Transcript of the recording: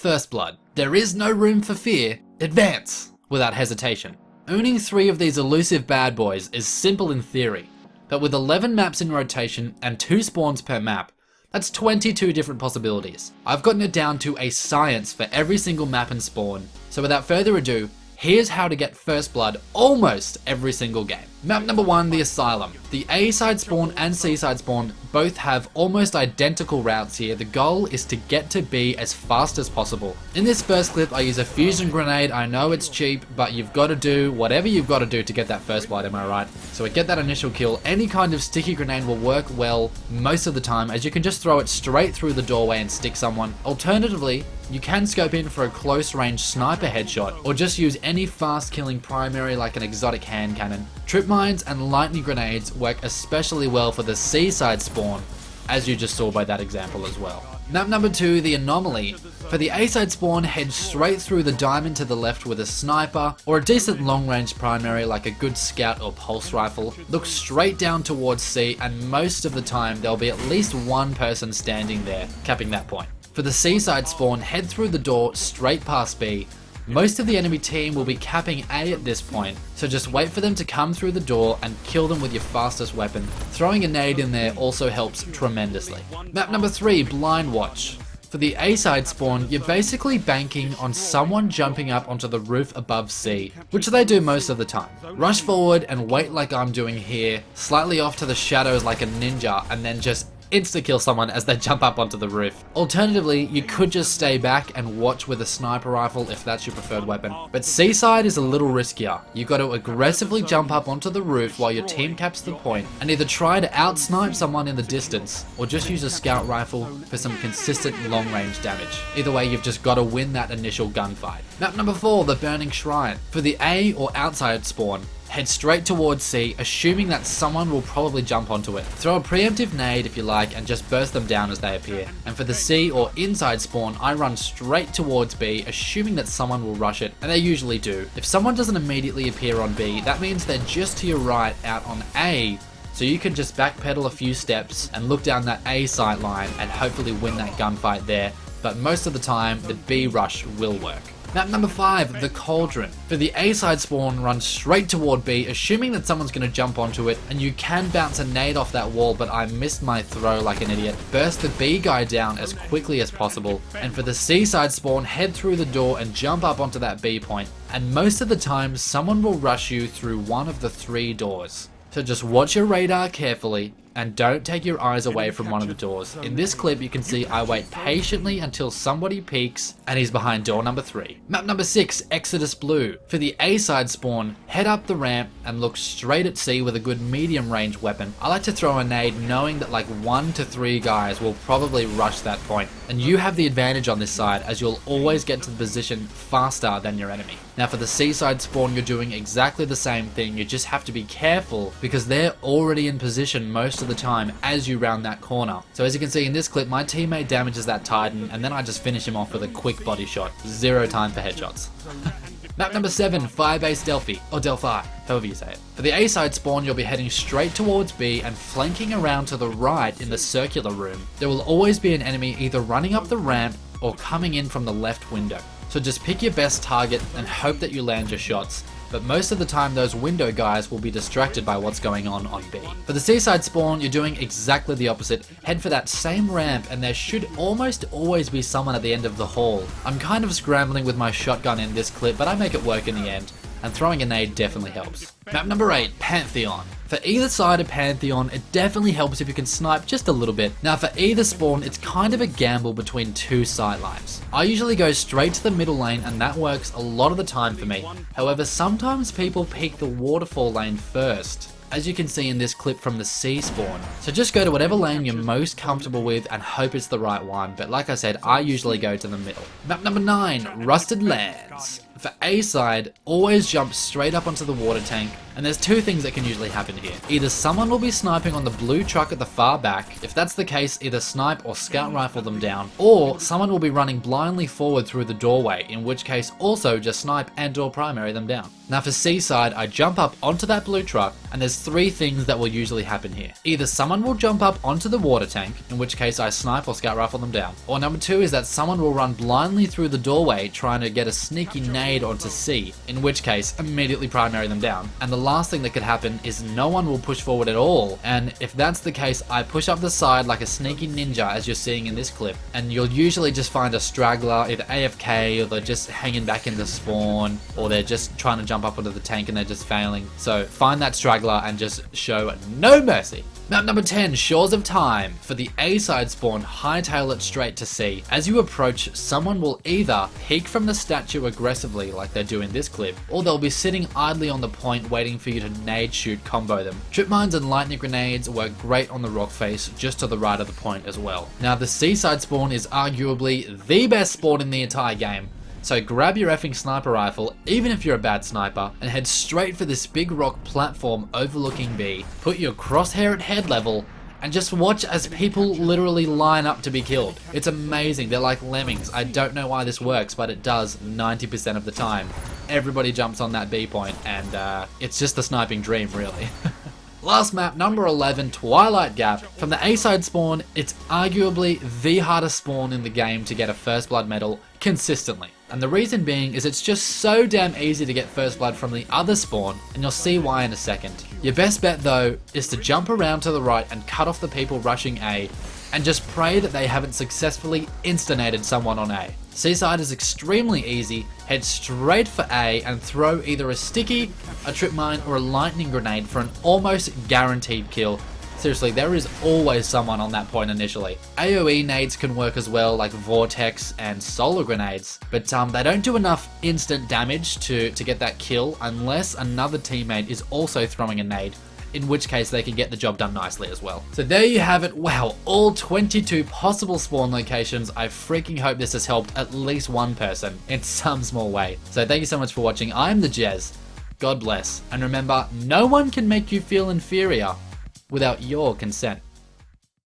First Blood. There is no room for fear. Advance without hesitation. Owning 3 of these elusive bad boys is simple in theory, but with 11 maps in rotation and 2 spawns per map, that's 22 different possibilities. I've gotten it down to a science for every single map and spawn, so without further ado, here's how to get First Blood almost every single game. Map number 1, the Asylum. The A side spawn and C side spawn both have almost identical routes here. The goal is to get to B as fast as possible. In this first clip, I use a fusion grenade. I know it's cheap, but you've got to do whatever you've got to do to get that First Blood, am I right? So I get that initial kill. Any kind of sticky grenade will work well most of the time, as you can just throw it straight through the doorway and stick someone. Alternatively, you can scope in for a close range sniper headshot, or just use any fast killing primary like an exotic hand cannon. Trip mines and lightning grenades work especially well for the C side spawn, as you just saw by that example as well. Map number 2, the Anomaly. For the A side spawn, head straight through the diamond to the left with a sniper, or a decent long range primary like a good scout or pulse rifle. Look straight down towards C, and most of the time there'll be at least one person standing there, capping that point. For the C side spawn, head through the door straight past B. Most of the enemy team will be capping A at this point, so just wait for them to come through the door and kill them with your fastest weapon. Throwing a nade in there also helps tremendously. Map number 3, Blind Watch. For the A side spawn, you're basically banking on someone jumping up onto the roof above C, which they do most of the time. Rush forward and wait like I'm doing here, slightly off to the shadows like a ninja, and then just insta-kill someone as they jump up onto the roof. Alternatively, you could just stay back and watch with a sniper rifle if that's your preferred weapon. But C-side is a little riskier. You've got to aggressively jump up onto the roof while your team caps the point, and either try to out-snipe someone in the distance, or just use a scout rifle for some consistent long-range damage. Either way, you've just got to win that initial gunfight. Map number 4, the Burning Shrine. For the A or outside spawn, head straight towards C, assuming that someone will probably jump onto it. Throw a preemptive nade if you like and just burst them down as they appear. And for the C or inside spawn, I run straight towards B, assuming that someone will rush it, and they usually do. If someone doesn't immediately appear on B, that means they're just to your right out on A, so you can just backpedal a few steps and look down that A sight line and hopefully win that gunfight there, but most of the time the B rush will work. Map number 5, the Cauldron. For the A side spawn, run straight toward B, assuming that someone's going to jump onto it, and you can bounce a nade off that wall, but I missed my throw like an idiot. Burst the B guy down as quickly as possible, and for the C side spawn, head through the door and jump up onto that B point, and most of the time someone will rush you through one of the 3 doors. So just watch your radar carefully, and don't take your eyes away from one of the doors. In this clip, you can see I wait patiently until somebody peeks, and he's behind door number 3. Map number 6, Exodus Blue. For the A side spawn, head up the ramp and look straight at C with a good medium range weapon. I like to throw a nade knowing that like 1 to 3 guys will probably rush that point, and you have the advantage on this side as you'll always get to the position faster than your enemy. Now for the C side spawn, you're doing exactly the same thing, you just have to be careful because they're already in position most of the time as you round that corner. So as you can see in this clip, my teammate damages that Titan and then I just finish him off with a quick body shot. 0 time for headshots. Map number 7, Firebase Delphi, or Delphi, however you say it. For the A side spawn, you'll be heading straight towards B and flanking around to the right in the circular room. There will always be an enemy either running up the ramp or coming in from the left window. So just pick your best target and hope that you land your shots. But most of the time those window guys will be distracted by what's going on B. For the C-side spawn, you're doing exactly the opposite. Head for that same ramp and there should almost always be someone at the end of the hall. I'm kind of scrambling with my shotgun in this clip, but I make it work in the end, and throwing a nade definitely helps. Map number 8, Pantheon. For either side of Pantheon, it definitely helps if you can snipe just a little bit. Now for either spawn, it's kind of a gamble between 2 sight lines. I usually go straight to the middle lane and that works a lot of the time for me. However, sometimes people peek the waterfall lane first, as you can see in this clip from the C spawn. So just go to whatever lane you're most comfortable with and hope it's the right one, but like I said, I usually go to the middle. Map number 9, Rusted Lands. For A side, always jump straight up onto the water tank, and there's two things that can usually happen here. Either someone will be sniping on the blue truck at the far back. If that's the case, either snipe or scout rifle them down, or someone will be running blindly forward through the doorway, in which case also just snipe and or primary them down. Now for C side, I jump up onto that blue truck, and there's three things that will usually happen here. Either someone will jump up onto the water tank, in which case I snipe or scout rifle them down, or number two is that someone will run blindly through the doorway trying to get a sneaky nade onto C, in which case immediately primary them down. And the last thing that could happen is no one will push forward at all, and if that's the case, I push up the side like a sneaky ninja as you're seeing in this clip, and you'll usually just find a straggler, either AFK or they're just hanging back into spawn, or they're just trying to jump up onto the tank and they're just failing. So find that straggler and just show no mercy. Map number 10, Shores of Time. For the A side spawn, hightail it straight to C. As you approach, someone will either peek from the statue aggressively like they do in this clip, or they'll be sitting idly on the point waiting for you to nade shoot combo them. Trip mines and lightning grenades work great on the rock face just to the right of the point as well. Now the C side spawn is arguably the best spawn in the entire game. So grab your effing sniper rifle, even if you're a bad sniper, and head straight for this big rock platform overlooking B. Put your crosshair at head level, and just watch as people literally line up to be killed. It's amazing, they're like lemmings. I don't know why this works, but it does 90% of the time. Everybody jumps on that B point, and it's just the sniping dream, really. Last map, number 11, Twilight Gap. From the A side spawn, it's arguably the hardest spawn in the game to get a first blood medal consistently. And the reason being is it's just so damn easy to get first blood from the other spawn, and you'll see why in a second. Your best bet though is to jump around to the right and cut off the people rushing A, and just pray that they haven't successfully instanated someone on A. C side is extremely easy, head straight for A and throw either a sticky, a trip mine or a lightning grenade for an almost guaranteed kill. Seriously, there is always someone on that point initially. AoE nades can work as well, like Vortex and Solar Grenades, but they don't do enough instant damage to get that kill unless another teammate is also throwing a nade, in which case they can get the job done nicely as well. So there you have it. Wow, all 22 possible spawn locations. I freaking hope this has helped at least one person in some small way. So thank you so much for watching. I'm the Jez. God bless. And remember, no one can make you feel inferior without your consent.